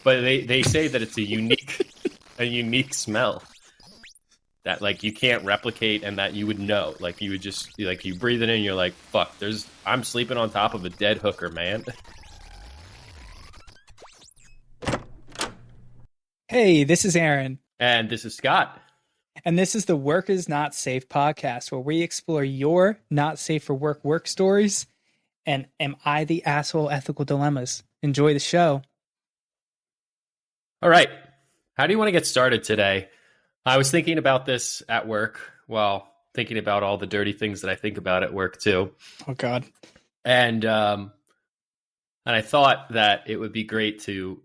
But they say that it's a unique smell that like you can't replicate, and that you would know. Like you would just like you breathe it in, you're like, fuck, I'm sleeping on top of a dead hooker, man. Hey, this is Aaron. And this is Scott. And this is the Work is Not Safe podcast, where we explore your not safe for work stories and am I the asshole ethical dilemmas. Enjoy the show. All right. How do you want to get started today? I was thinking about this at work while thinking about all the dirty things that I think about at work too. Oh, God. And I thought that it would be great to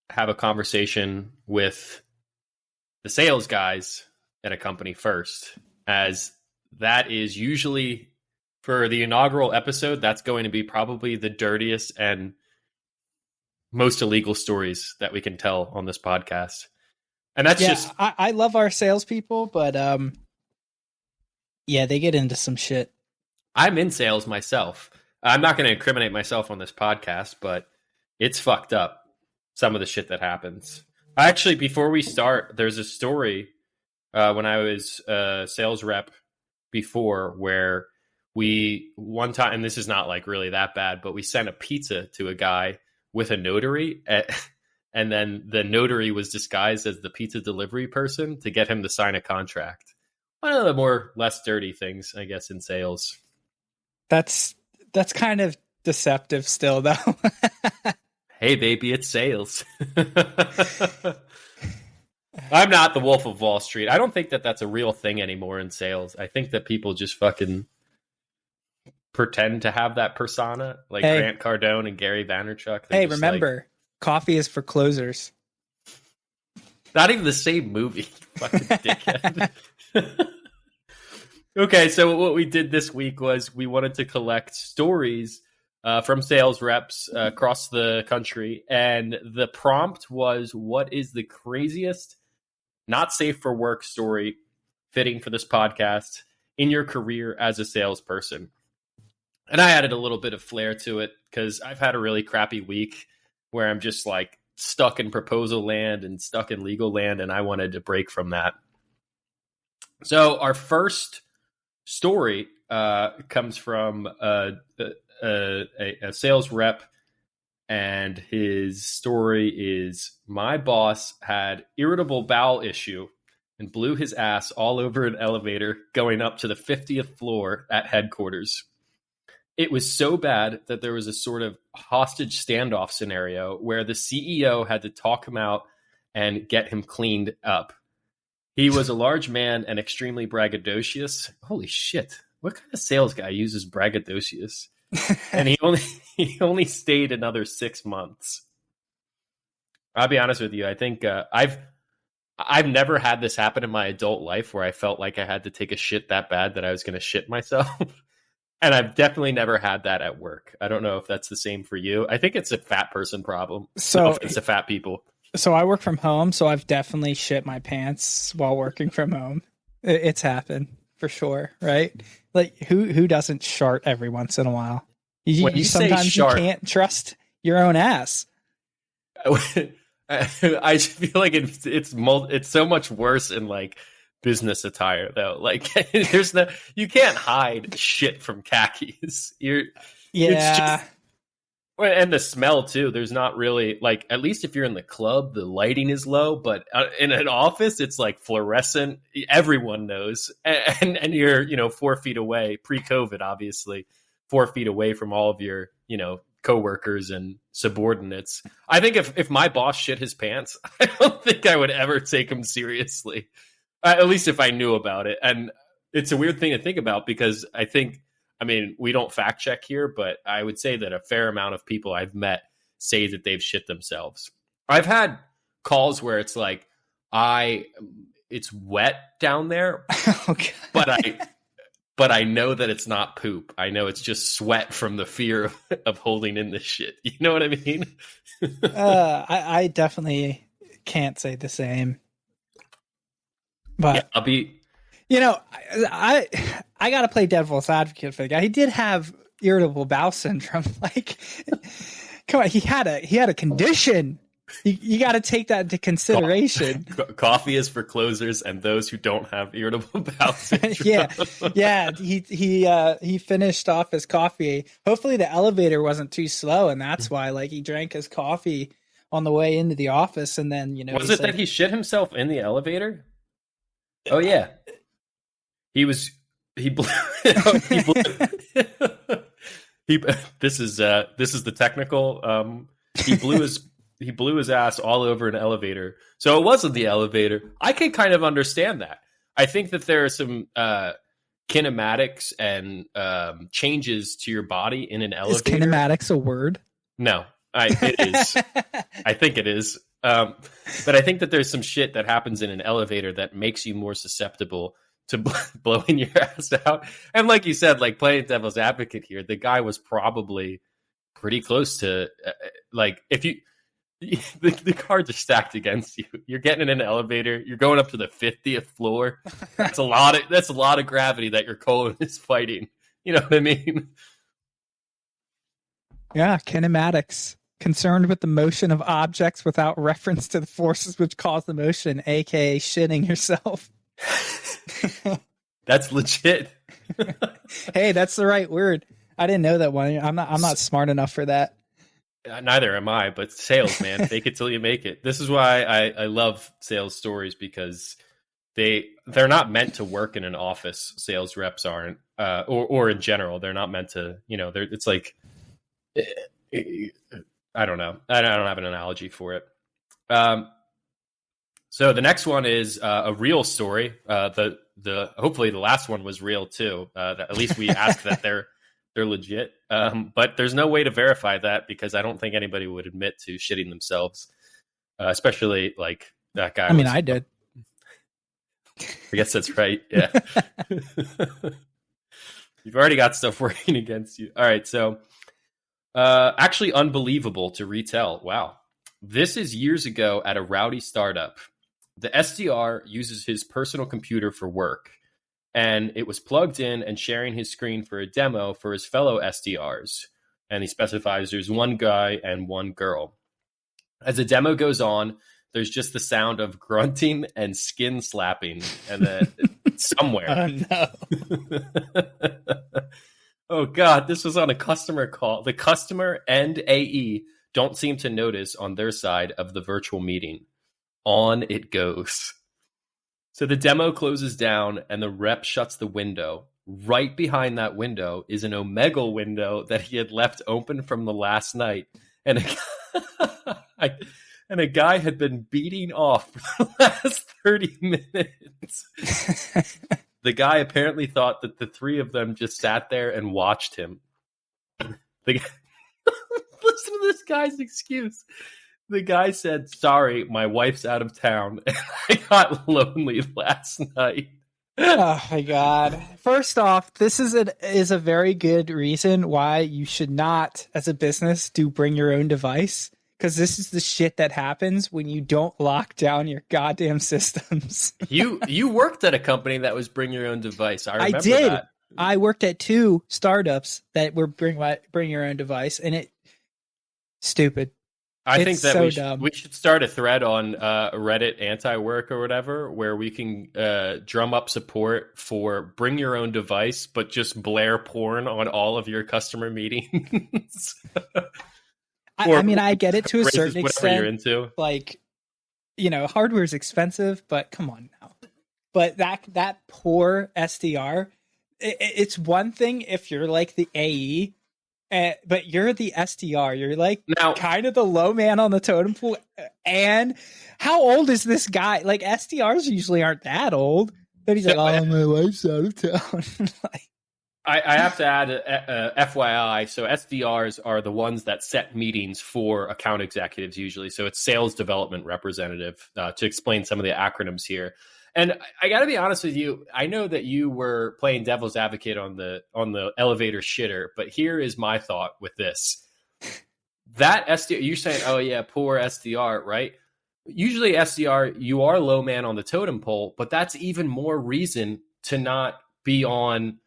have a conversation with the sales guys at a company first, as that is usually, for the inaugural episode, that's going to be probably the dirtiest and most illegal stories that we can tell on this podcast. And that's just... I love our salespeople, but yeah, they get into some shit. I'm in sales myself. I'm not going to incriminate myself on this podcast, but it's fucked up, some of the shit that happens. Actually, before we start, there's a story when I was a sales rep before where one time, and this is not like really that bad, but we sent a pizza to a guy with a notary, and then the notary was disguised as the pizza delivery person to get him to sign a contract. One of the less dirty things, I guess, in sales. That's kind of deceptive still, though. Hey, baby, it's sales. I'm not the Wolf of Wall Street. I don't think that that's a real thing anymore in sales. I think that people just fucking pretend to have that persona, like Grant Cardone and Gary Vaynerchuk. Hey, remember, coffee is for closers. Not even the same movie, fucking dickhead. Okay, so what we did this week was we wanted to collect stories from sales reps across the country, and the prompt was, what is the craziest not safe for work story fitting for this podcast in your career as a salesperson? And I added a little bit of flair to it because I've had a really crappy week where I'm just like stuck in proposal land and stuck in legal land, and I wanted to break from that. So our first story comes from a sales rep, and his story is, my boss had irritable bowel issue and blew his ass all over an elevator going up to the 50th floor at headquarters. It was so bad that there was a sort of hostage standoff scenario where the CEO had to talk him out and get him cleaned up. He was a large man and extremely braggadocious. Holy shit. What kind of sales guy uses braggadocious? And he only stayed another 6 months. I'll be honest with you. I think I've never had this happen in my adult life where I felt like I had to take a shit that bad that I was going to shit myself. And I've definitely never had that at work. I don't know if that's the same for you. I think it's a fat person problem. So it's a fat people. So I work from home, so I've definitely shit my pants while working from home. It's happened for sure, right? Like who doesn't shart every once in a while? You sometimes you can't trust your own ass. I feel like it's so much worse in like business attire though. Like you can't hide shit from khakis. And the smell too. There's not really like, at least if you're in the club, the lighting is low, but in an office, it's like fluorescent. Everyone knows. And you're, 4 feet away, pre-COVID, obviously, 4 feet away from all of your, coworkers and subordinates. I think if my boss shit his pants, I don't think I would ever take him seriously. At least if I knew about it. And it's a weird thing to think about because we don't fact check here, but I would say that a fair amount of people I've met say that they've shit themselves. I've had calls where it's like, it's wet down there, okay. but I know that it's not poop. I know it's just sweat from the fear of holding in this shit. You know what I mean? I definitely can't say the same. But yeah, I'll be... I got to play devil's advocate for the guy. He did have irritable bowel syndrome. Like, come on, he had a condition. You got to take that into consideration. Coffee is for closers and those who don't have irritable bowel syndrome. yeah. He finished off his coffee. Hopefully the elevator wasn't too slow, and that's why like he drank his coffee on the way into the office, and then was it that he shit himself in the elevator? Oh yeah, he blew. This is the technical. He blew his ass all over an elevator. So it wasn't the elevator. I can kind of understand that. I think that there are some kinematics and changes to your body in an elevator. Is kinematics a word? No, it is. I think it is. But I think that there's some shit that happens in an elevator that makes you more susceptible to blowing your ass out. And like you said, like playing devil's advocate here, the guy was probably pretty close to like if you the cards are stacked against you. You're getting in an elevator. You're going up to the 50th floor. That's a lot of gravity that your colon is fighting. You know what I mean? Yeah, kinematics. Concerned with the motion of objects without reference to the forces which cause the motion, aka shitting yourself. That's legit. Hey, that's the right word. I didn't know that one. I'm not smart enough for that. Neither am I, but sales, man, fake it till you make it. This is why I love sales stories, because they're not meant to work in an office. Sales reps aren't, or in general, they're not meant to. It's like I don't know. I don't have an analogy for it. So the next one is a real story. Hopefully the last one was real too. At least we asked that they're legit. But there's no way to verify that because I don't think anybody would admit to shitting themselves, especially like that guy. I mean, I did. I guess that's right. Yeah. You've already got stuff working against you. All right. So actually unbelievable to retell. Wow. This is years ago at a rowdy startup. The SDR uses his personal computer for work, and it was plugged in and sharing his screen for a demo for his fellow SDRs. And he specifies there's one guy and one girl. As the demo goes on, there's just the sound of grunting and skin slapping, and then somewhere. Oh no. Oh God, this was on a customer call. The customer and AE don't seem to notice on their side of the virtual meeting. On it goes. So the demo closes down and the rep shuts the window. Right behind that window is an Omegle window that he had left open from the last night. And a guy had been beating off for the last 30 minutes. The guy apparently thought that the three of them just sat there and watched him. Listen to this guy's excuse. The guy said, "Sorry, my wife's out of town and I got lonely last night." Oh my God. First off, this is a very good reason why you should not, as a business, do bring your own device. Because this is the shit that happens when you don't lock down your goddamn systems. You worked at a company that was bring your own device. I remember did. that. I worked at 2 startups that were bring your own device, and it stupid. I think that we should start a thread on Reddit anti-work or whatever, where we can drum up support for bring your own device, but just blare porn on all of your customer meetings. I mean, I get it to a certain extent. You're into. Like, hardware is expensive, but come on now. But that poor SDR, it's one thing if you're like the AE. But you're the SDR. You're like now, kind of the low man on the totem pole. And how old is this guy? Like SDRs usually aren't that old. But he's like, "Oh, my wife's out of town." Like, I have to add FYI. So SDRs are the ones that set meetings for account executives usually. So it's sales development representative, to explain some of the acronyms here. And I got to be honest with you. I know that you were playing devil's advocate on the elevator shitter, but here is my thought with this. That SDR, you're saying, "Oh yeah, poor SDR," right? Usually SDR, you are low man on the totem pole, but that's even more reason to not be on,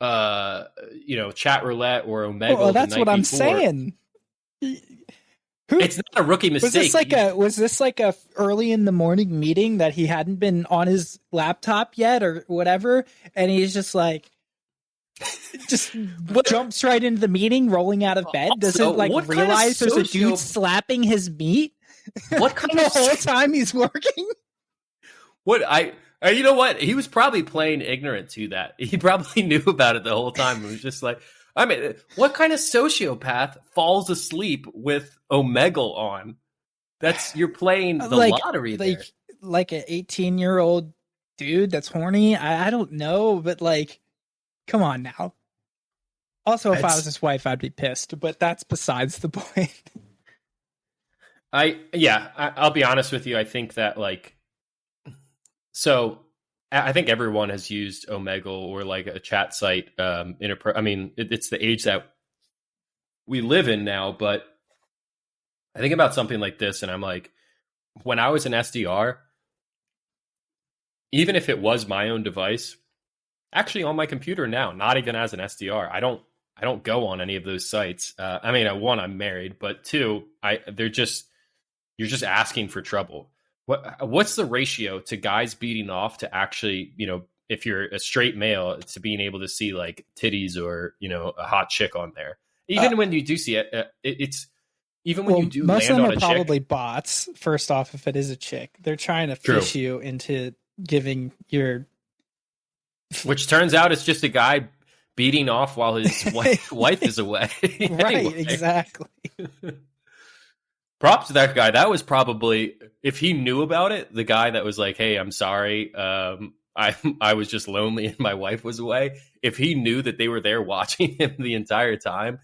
chat roulette or Omegle. Well, that's what I'm saying. It's not a rookie mistake. Was this like a early in the morning meeting that he hadn't been on his laptop yet or whatever, and he's just like jumps right into the meeting, rolling out of bed, doesn't like realize there's a dude slapping his meat. What kind the of whole time he's working? You know what? He was probably playing ignorant to that. He probably knew about it the whole time. It was just like, I mean, what kind of sociopath falls asleep with Omegle on? You're playing the lottery there. Like an 18-year-old dude that's horny. I don't know, but like, come on now. Also, if I was his wife, I'd be pissed, but that's besides the point. I'll be honest with you. I think that I think everyone has used Omegle or like a chat site. It's the age that we live in now, but I think about something like this and I'm like, when I was an SDR, even if it was my own device, actually on my computer now, not even as an SDR, I don't go on any of those sites. One, I'm married, but two, you're just asking for trouble. What's the ratio to guys beating off to actually, if you're a straight male, to being able to see like titties or, a hot chick on there? Even when you do see it, it's even when you do most land of them on are a probably chick. bots. First off, if it is a chick, they're trying to fish you into giving your. Which turns out it's just a guy beating off while his wife is away. Right, exactly. Props to that guy. That was probably, if he knew about it, the guy that was like, "Hey, I'm sorry. I was just lonely and my wife was away." If he knew that they were there watching him the entire time,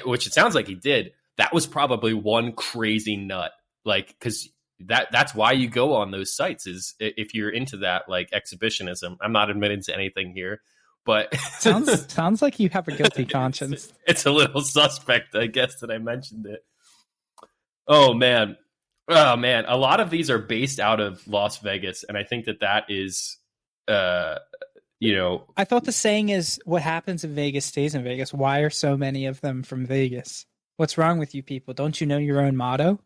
which it sounds like he did, that was probably one crazy nut. Like, because that's why you go on those sites, is if you're into that like exhibitionism. I'm not admitting to anything here, but sounds like you have a guilty conscience. It's a little suspect, I guess, that I mentioned it. Oh man. A lot of these are based out of Las Vegas, and I think that is, I thought the saying is, what happens in Vegas stays in Vegas. Why are so many of them from Vegas? What's wrong with you people? Don't you know your own motto?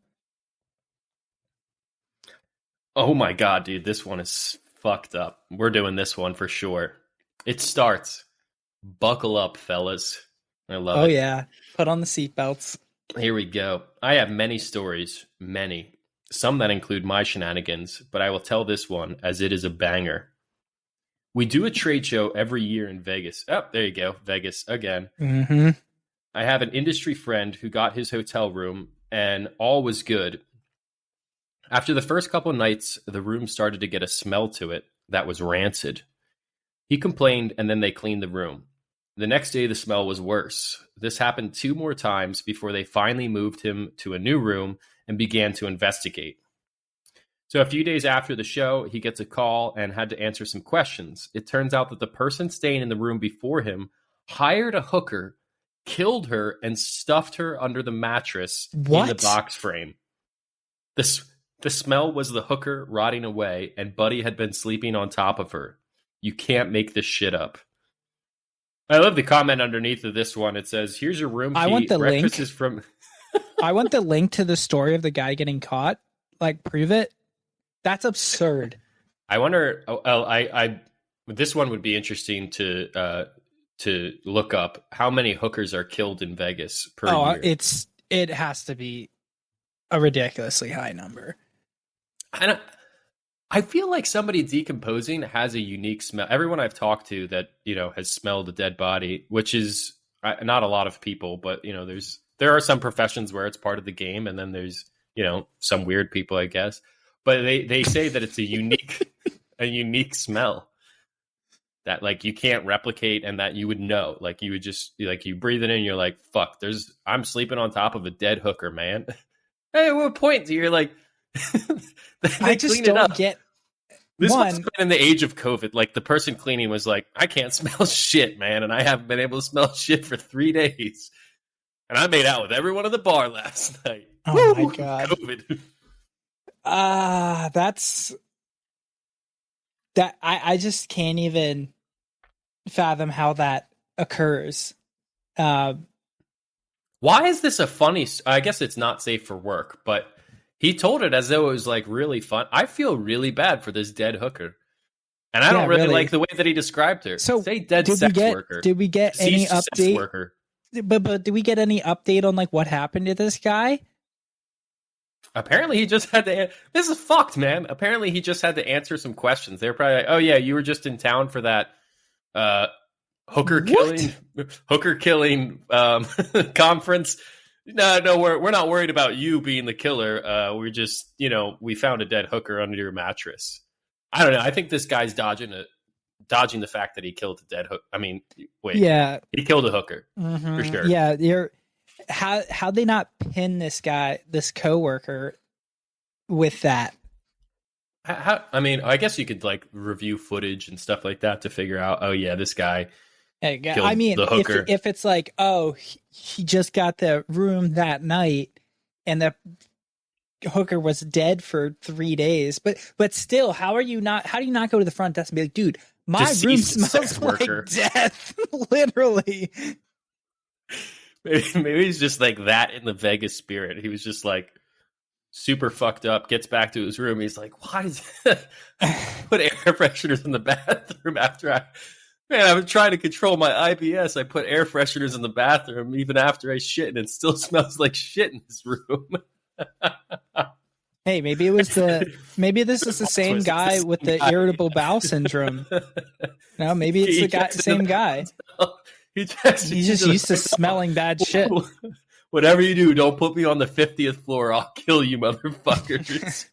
Oh my God, dude, this one is fucked up. We're doing this one for sure. It starts. Buckle up, fellas. I love it. Oh yeah. Put on the seatbelts. Here we go. I have many stories, many. Some that include my shenanigans, but I will tell this one as it is a banger. We do a trade show every year in Vegas. Oh, there you go. Vegas again. Mm-hmm. I have an industry friend who got his hotel room and all was good. After the first couple nights, the room started to get a smell to it that was rancid. He complained and then they cleaned the room. The next day, the smell was worse. This happened 2 more times before they finally moved him to a new room and began to investigate. So a few days after the show, he gets a call and had to answer some questions. It turns out that the person staying in the room before him hired a hooker, killed her, and stuffed her under the mattress in the box frame. The smell was the hooker rotting away, and Buddy had been sleeping on top of her. You can't make this shit up. I love the comment underneath of this one. It says, "Here's your room key. I want the Breakfast link. Is from." I want the link to the story of the guy getting caught. Like, prove it. That's absurd. I wonder. This one would be interesting to look up. How many hookers are killed in Vegas per year? It has to be a ridiculously high number. I feel like somebody decomposing has a unique smell. Everyone I've talked to that, has smelled a dead body, which is not a lot of people, but there are some professions where it's part of the game. And then there's, some weird people, I guess, but they say that it's a unique smell that like you can't replicate and that you would know, like you would just like, you breathe it in and you're like, fuck, I'm sleeping on top of a dead hooker, man. Hey, at what point do you're like, I just don't get this was in the age of COVID. Like the person cleaning was like, I can't smell shit, man, and I haven't been able to smell shit for 3 days. And I made out with everyone at the bar last night. Oh my God. COVID. That's that I just can't even fathom how that occurs. Why is this a funny? I guess it's not safe for work, but he told it as though it was like really fun. I feel really bad for this dead hooker, and I don't really like the way that he described her. So say dead sex worker. Did we get any update? Sex worker. But did we get any update on like what happened to this guy? Apparently, he just had to. This is fucked, man. Apparently, he just had to answer some questions. They're probably like, "Oh yeah, you were just in town for that hooker killing conference." No, we're not worried about you being the killer. We're just, we found a dead hooker under your mattress. I don't know. I think this guy's dodging the fact that he killed a dead hooker. I mean, wait, yeah, he killed a hooker for sure. Yeah, how'd they not pin this guy, this coworker, with that? I mean, I guess you could like review footage and stuff like that to figure out. Oh yeah, this guy. I mean, the hooker. If it's like, oh, he just got the room that night, and the hooker was dead for 3 days, but still, how do you not go to the front desk and be like, dude, my room smells like death, literally. Maybe he's just like that in the Vegas spirit. He was just like super fucked up, gets back to his room. He's like, why is put air fresheners in the bathroom after I was trying to control my IBS. I put air fresheners in the bathroom even after I shit, and it still smells like shit in this room. Hey, maybe this is the same guy with the irritable bowel syndrome. No, maybe it's the same guy. He's just used to smelling bad shit. Whatever you do, don't put me on the 50th floor. I'll kill you, motherfuckers.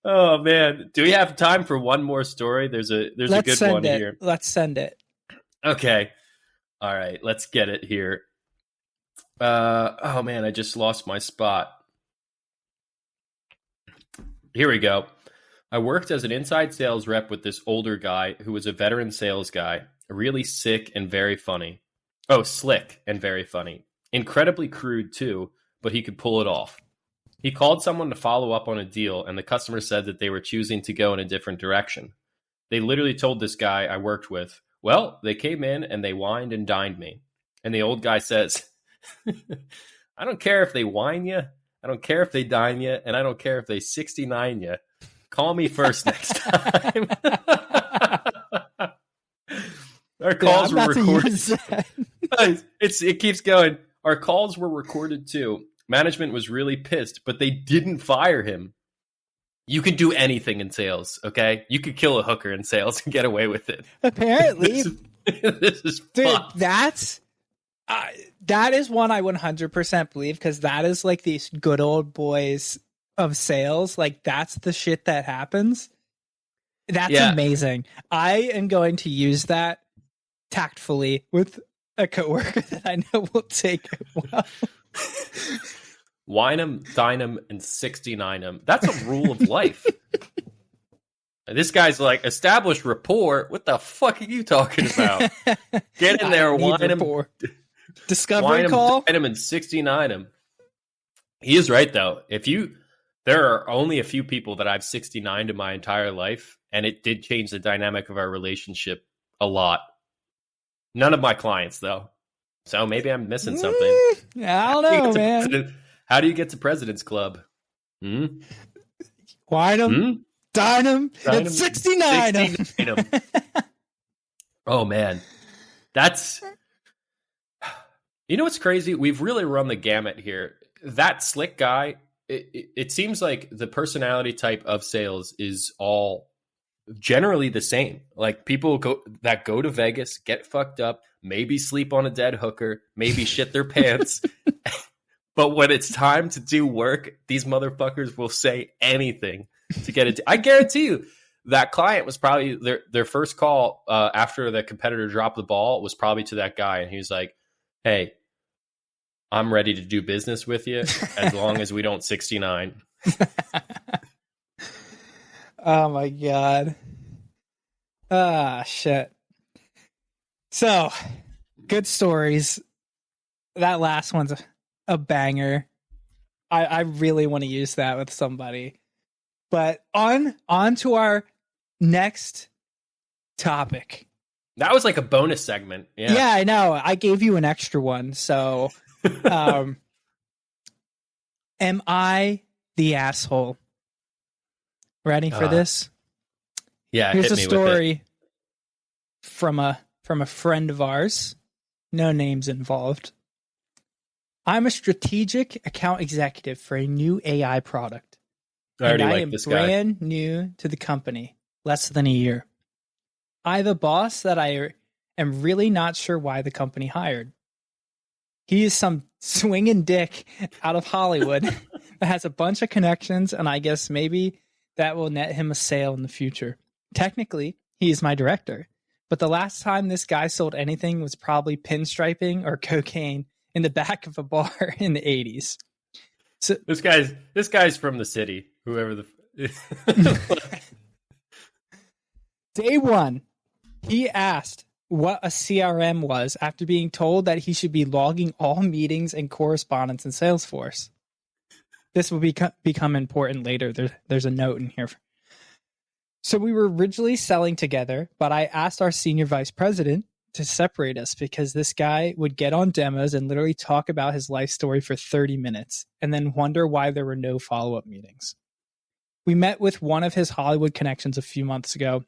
Oh man, do we have time for one more story? There's a good one here. Let's send it. Okay. All right, let's get it here. Oh man, I just lost my spot. Here we go. I worked as an inside sales rep with this older guy who was a veteran sales guy, really sick and very funny. Oh, slick and very funny. Incredibly crude too, but he could pull it off. He called someone to follow up on a deal, and the customer said that they were choosing to go in a different direction. They literally told this guy I worked with, well, they came in and they wined and dined me. And the old guy says, I don't care if they wine you, I don't care if they dine you, and I don't care if they 69 you. Call me first next time. Our calls were recorded. It keeps going. Our calls were recorded too. Management was really pissed, but they didn't fire him. You can do anything in sales, okay? You could kill a hooker in sales and get away with it. Apparently. This is dude, fucked. That is one I 100% believe, because that is like these good old boys of sales. Like, that's the shit that happens. That's amazing. I am going to use that tactfully with a coworker that I know will take it well. Wine them, dine them, and 69 them. That's a rule of life. This guy's like, established rapport. What the fuck are you talking about? Get in there, wine them. Discovery call? Dine them and 69 them. He is right, though. There are only a few people that I've 69'd in my entire life, and it did change the dynamic of our relationship a lot. None of my clients, though. So maybe I'm missing something. I don't know, man. How do you get to President's Club? Wine them, dine them, and 69 them. Oh, man. That's... You know what's crazy? We've really run the gamut here. That slick guy, it seems like the personality type of sales is all generally the same. Like, people go to Vegas, get fucked up, maybe sleep on a dead hooker, maybe shit their pants. But when it's time to do work, these motherfuckers will say anything to get it. I guarantee you that client was probably their first call after the competitor dropped the ball was probably to that guy. And he was like, hey, I'm ready to do business with you as long as we don't 69. Oh my God. Ah, shit. So, good stories. That last one's a banger. I really want to use that with somebody. But on to our next topic. That was like a bonus segment. Yeah, I know. I gave you an extra one. So, am I the asshole? Ready for this? Yeah, here's hit a me story with it. from a friend of ours. No names involved. I'm a strategic account executive for a new AI product. I already and I like am this guy. brand new to the company, less than a year. I have a boss that I am really not sure why the company hired. He is some swinging dick out of Hollywood that has a bunch of connections, and I guess maybe that will net him a sale in the future. Technically, he is my director, but the last time this guy sold anything was probably pinstriping or cocaine in the back of a bar in the 80s. So this guy's from the city, whoever the Day one, he asked what a CRM was after being told that he should be logging all meetings and correspondence in Salesforce. This will become important later. There's a note in here. So we were originally selling together, but I asked our senior vice president to separate us because this guy would get on demos and literally talk about his life story for 30 minutes and then wonder why there were no follow-up meetings. We met with one of his Hollywood connections a few months ago,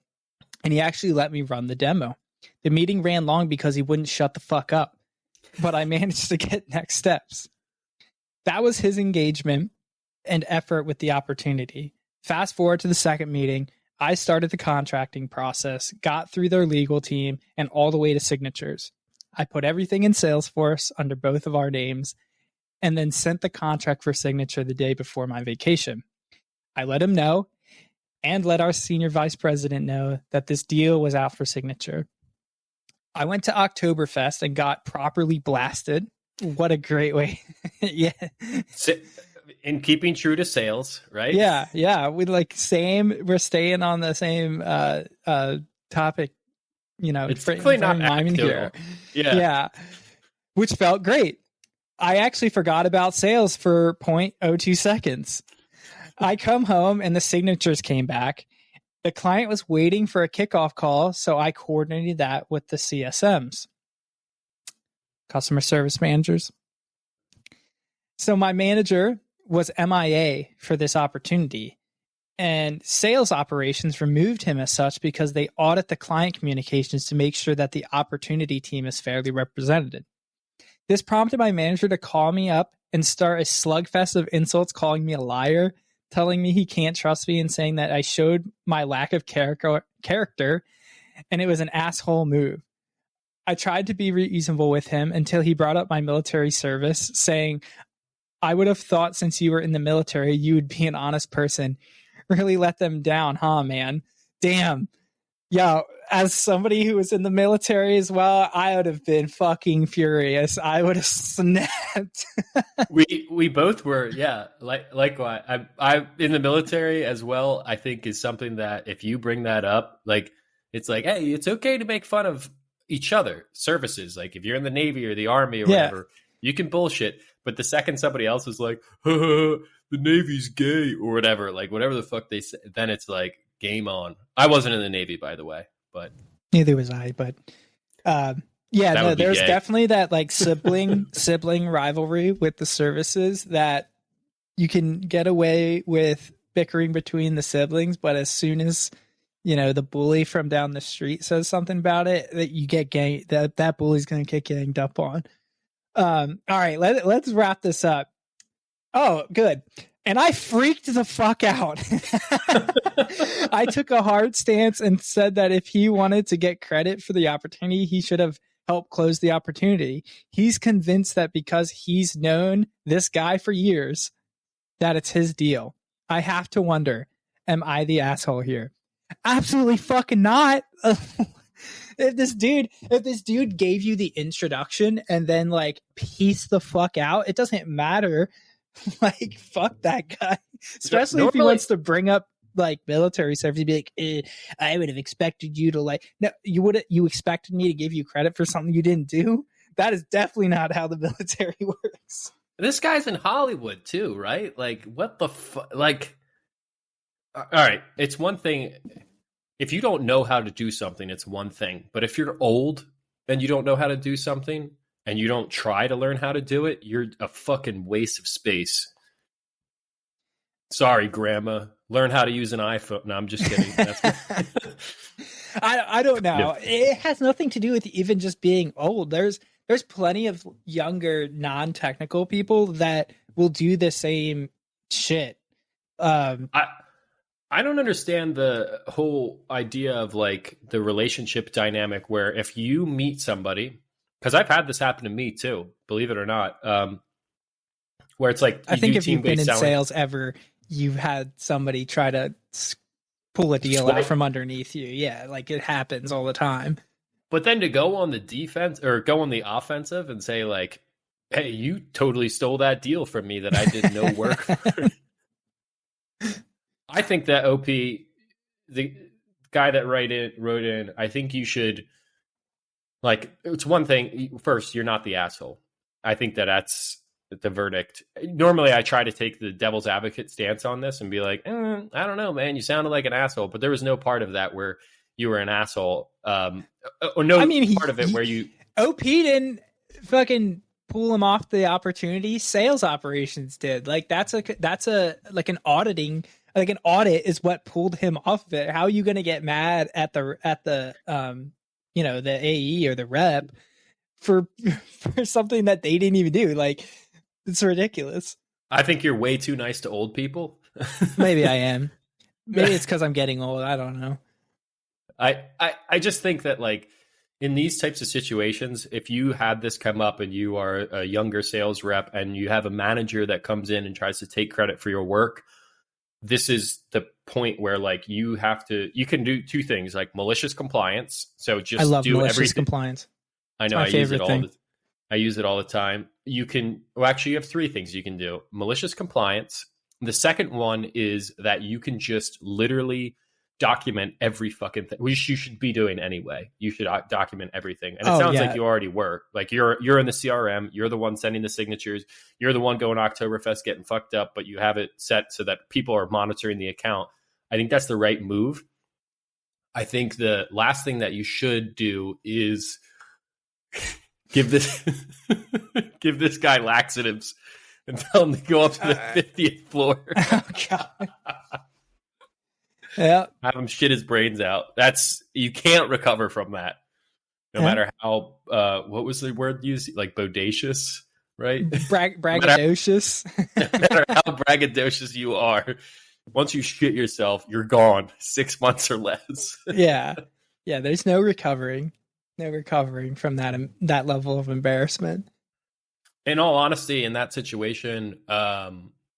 and he actually let me run the demo. The meeting ran long because he wouldn't shut the fuck up, but I managed to get next steps. That was his engagement and effort with the opportunity. Fast forward to the second meeting, I started the contracting process, got through their legal team, and all the way to signatures. I put everything in Salesforce under both of our names, and then sent the contract for signature the day before my vacation. I let him know, and let our senior vice president know that this deal was out for signature. I went to Oktoberfest and got properly blasted. What a great way. Yeah. In keeping true to sales, right? Yeah. We're staying on the same topic, It's definitely not anecdotal. Yeah. Which felt great. I actually forgot about sales for 0.02 seconds. I come home and the signatures came back. The client was waiting for a kickoff call, so I coordinated that with the CSMs, customer service managers. So my manager was MIA for this opportunity, and sales operations removed him as such because they audit the client communications to make sure that the opportunity team is fairly represented. This prompted my manager to call me up and start a slugfest of insults, calling me a liar, telling me he can't trust me, and saying that I showed my lack of character and it was an asshole move. I tried to be reasonable with him until he brought up my military service, saying, I would have thought since you were in the military, you would be an honest person. Really let them down, huh, man? Damn. Yeah, as somebody who was in the military as well, I would have been fucking furious. I would have snapped. we both were, yeah. Likewise, I'm in the military as well. I think is something that if you bring that up, like it's like, hey, it's okay to make fun of each other services. Like if you're in the Navy or the Army or whatever, you can bullshit. But the second somebody else is like, the Navy's gay or whatever, like whatever the fuck they say, then it's like game on. I wasn't in the Navy, by the way, but neither was I. But there's definitely that like sibling rivalry with the services that you can get away with bickering between the siblings, but as soon as the bully from down the street says something about it, that you get that bully's going to get ganged up on. All right, let's wrap this up. Oh, good. And I freaked the fuck out. I took a hard stance and said that if he wanted to get credit for the opportunity, he should have helped close the opportunity. He's convinced that because he's known this guy for years, that it's his deal. I have to wonder, am I the asshole here? Absolutely fucking not. If this dude gave you the introduction and then like piece the fuck out, it doesn't matter. Like fuck that guy, especially if he wants to bring up like military service. He'd be like, I would have expected you to you expected me to give you credit for something you didn't do. That is definitely not how the military works. This guy's in Hollywood too, right? Like what the fuck? Like, all right, it's one thing. if you don't know how to do something, it's one thing. But if you're old and you don't know how to do something and you don't try to learn how to do it, you're a fucking waste of space. Sorry, Grandma. Learn how to use an iPhone. No, I'm just kidding. I don't know. It has nothing to do with even just being old. There's plenty of younger, non-technical people that will do the same shit. I don't understand the whole idea of like the relationship dynamic where if you meet somebody, because I've had this happen to me too, believe it or not, where it's like I think if you've been in sales ever, you've had somebody try to pull a deal out from underneath you. Yeah, like it happens all the time. But then to go on the defense or go on the offensive and say like, hey, you totally stole that deal from me that I did no work for. I think that OP, the guy that wrote in, I think you should, like, it's one thing. First, you're not the asshole. I think that's the verdict. Normally, I try to take the devil's advocate stance on this and be like, I don't know, man, you sounded like an asshole. But there was no part of that where you were an asshole. Or no, I mean, part of it where you... OP didn't fucking pull him off the opportunity. Sales operations did. Like, that's like an auditing... Like an audit is what pulled him off of it. How are you going to get mad at the the AE or the rep for something that they didn't even do? Like, it's ridiculous. I think you're way too nice to old people. Maybe I am. Maybe it's because I'm getting old. I don't know. I just think that like in these types of situations, if you had this come up and you are a younger sales rep and you have a manager that comes in and tries to take credit for your work, this is the point where like you can do two things, like malicious compliance. So just I love do malicious everything. Compliance. I know I use it I use it all the time. You can, actually you have three things you can do. Malicious compliance. The second one is that you can just literally document every fucking thing, which you should be doing anyway. You should document everything. And it sounds like you already were. Like you're in the CRM, you're the one sending the signatures, you're the one going Oktoberfest getting fucked up, but you have it set so that people are monitoring the account. I think that's the right move. I think the last thing that you should do is give this guy laxatives and tell him to go up to the 50th floor. Oh God. Yeah. Have him shit his brains out. You can't recover from that. No matter how, what was the word used? Like bodacious, right? Braggadocious. No matter how braggadocious you are, once you shit yourself, you're gone. 6 months or less. Yeah. Yeah. There's no recovering from that level of embarrassment. In all honesty, in that situation,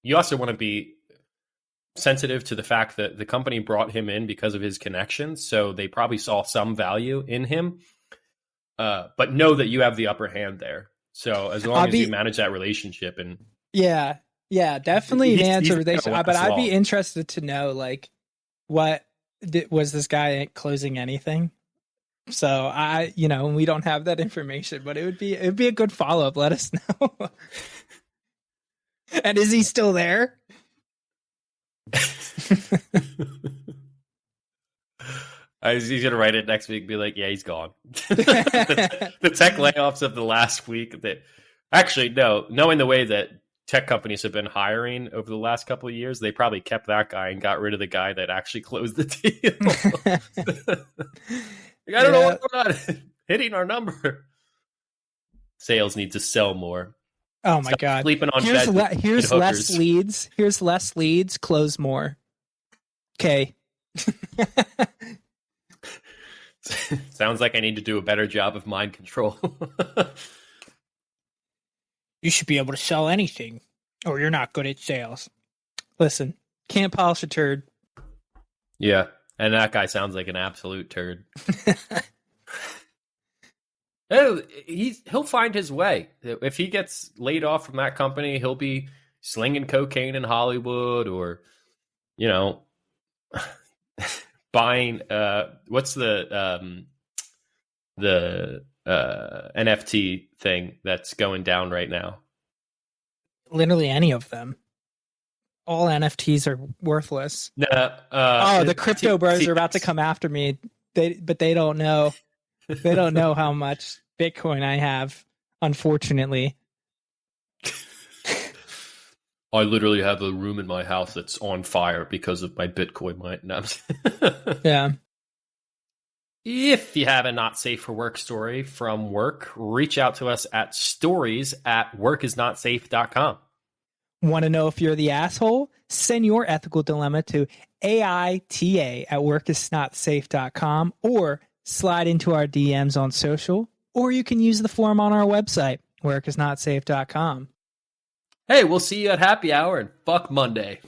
you also want to be sensitive to the fact that the company brought him in because of his connections, so they probably saw some value in him, but know that you have the upper hand there. So as long as you manage that relationship, and definitely manage a relationship. But I'd be interested to know, like, what was this guy closing anything? So we don't have that information, but it'd be a good follow up. Let us know. And is he still there? He's gonna write it next week and be like, yeah, he's gone. the tech layoffs of the last week, that actually, no, knowing the way that tech companies have been hiring over the last couple of years, they probably kept that guy and got rid of the guy that actually closed the deal. I don't know why we're not hitting our number. Sales need to sell more. Oh my God! Sleeping on here's less leads. Here's less leads. Close more. Okay. Sounds like I need to do a better job of mind control. You should be able to sell anything, or you're not good at sales. Listen, can't polish a turd. Yeah, and that guy sounds like an absolute turd. Oh, he'll find his way. If he gets laid off from that company, he'll be slinging cocaine in Hollywood, or buying what's the NFT thing that's going down right now? Literally any of them. all NFTs are worthless. No. The crypto bros are about to come after me. But they don't know. They don't know how much Bitcoin I have, unfortunately. I literally have a room in my house that's on fire because of my Bitcoin mine. No, yeah. If you have a not safe for work story from work, reach out to us at stories@workisnotsafe.com. Want to know if you're the asshole? Send your ethical dilemma to AITA@workisnotsafe.com or slide into our DMs on social, or you can use the form on our website, workisnotsafe.com. Hey, we'll see you at happy hour and fuck Monday.